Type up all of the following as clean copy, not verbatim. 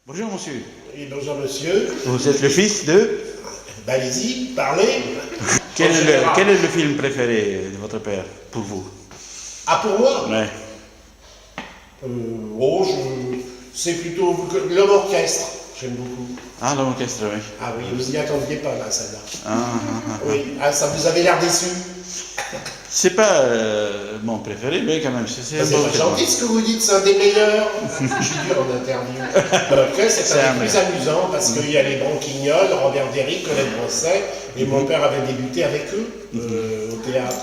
Bonjour monsieur. Et bonjour monsieur. Vous êtes le fils de... Ben, allez-y, parlez. Quel est le film préféré de votre père pour vous? Ah, pour moi Ouais. C'est plutôt l'homme orchestre. J'aime beaucoup. Ah, l'orchestre, oui. Ah oui, vous n'y attendiez pas là, celle-là. Ah. Oui, ça vous avait l'air déçu. C'est pas mon préféré, mais quand même, c'est C'est bon pas film. gentil ce que vous dites, c'est un des meilleurs. Je suis dur en interview. Après, c'est un des plus amusant parce qu'il y a les Branquignoles, Robert Derrick, Colette Brossel, et mon père avait débuté avec eux au théâtre.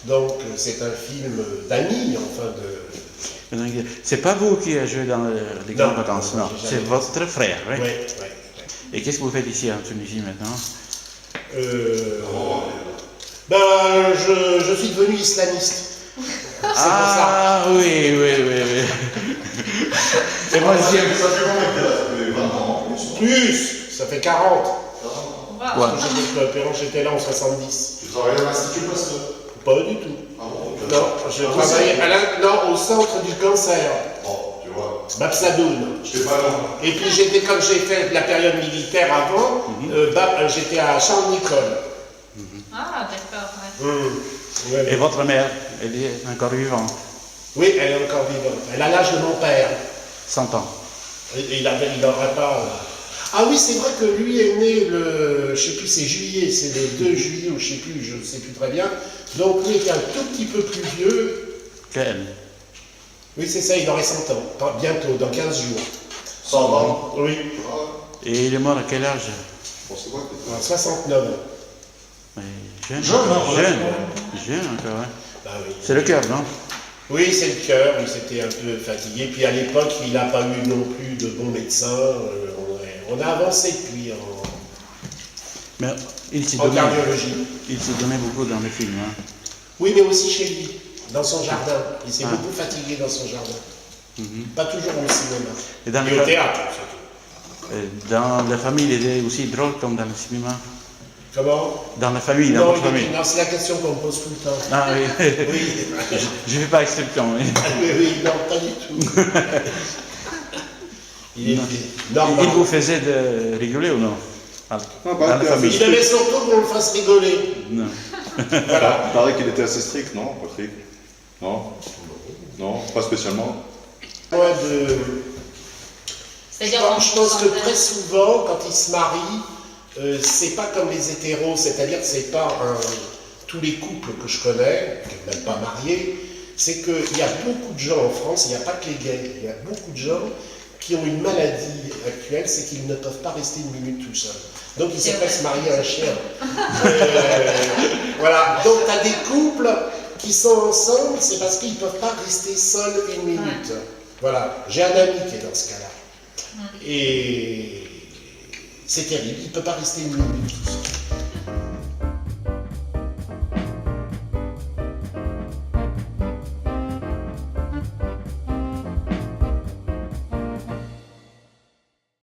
Donc c'est un film d'amis, enfin de... C'est pas vous qui avez joué dans les grandes vacances, non. J'ai C'est jamais votre frère, oui. Oui. Et qu'est-ce que vous faites ici en Tunisie maintenant? Je suis devenu islamiste. C'est pour ça. Ah oui. Et moi, Ça fait combien de temps? Ça fait 20 ans en plus. Plus, ça fait 40. Ouais. J'étais là en 70. Tu travaillais à l'Institut Pasteur? Pas du tout. Ah bon? Non, je travaillais au centre du cancer, Bon, tu vois. Babsadoun. Je t'ai pas loin. Et puis comme j'ai fait la période militaire avant, j'étais à Charles-Nicolle. Ah, d'accord, ouais. Ouais. Et votre mère, elle est encore vivante, Oui, elle est encore vivante. Elle a l'âge de mon père. 100 ans. Il n'aurait pas... Ah oui, c'est vrai que lui est né je sais plus, c'est juillet, c'est le 2 juillet ou je sais plus très bien. Donc lui était un tout petit peu plus vieux. Qu'elle. Oui, c'est ça, il aurait 100 ans, bientôt, dans 15 jours. 100 ans. Oui, Et il est mort à quel âge? Bon, c'est quoi que en 69 ans. Mais jeune. Jeune, hein, Jeune encore, hein. Bah oui. C'est le cœur, non? Oui, c'est le cœur, il s'était un peu fatigué. Puis à l'époque, il n'a pas eu non plus de bons médecins. On a avancé depuis Mais il s'est en donné, cardiologie. il s'est donné beaucoup dans le film, hein. Oui, mais aussi chez lui, dans son jardin. Il s'est beaucoup fatigué dans son jardin. Pas toujours au cinéma. Et dans, Et au théâtre, surtout. dans la famille, il était aussi drôle comme dans le cinéma. Comment? Dans la famille, dans Non, votre famille. non, c'est la question qu'on me pose tout le temps. Ah oui. Oui, Je ne fais pas exception. Oui. oui, non, pas du tout. Il est normal. Il vous faisait de rigoler ou non? Dans la famille. Il aimait surtout qu'on le fasse rigoler. Non. Voilà. Il paraît qu'il était assez strict, non, Patrick? Non? Non, pas spécialement. Moi, C'est-à-dire je pense que très souvent, quand ils se marient, c'est pas comme les hétéros, c'est-à-dire que c'est pas tous les couples que je connais, qui sont même pas mariés, c'est qu'il y a beaucoup de gens en France, il n'y a pas que les gays, il y a beaucoup de gens qui ont une maladie actuelle, c'est qu'ils ne peuvent pas rester une minute tout seuls. Donc ils se se marier à un chien. Voilà, donc tu as des couples qui sont ensemble, c'est parce qu'ils ne peuvent pas rester seuls une minute. Voilà, j'ai un ami qui est dans ce cas-là. Et c'est terrible, il ne peut pas rester une minute tout seul.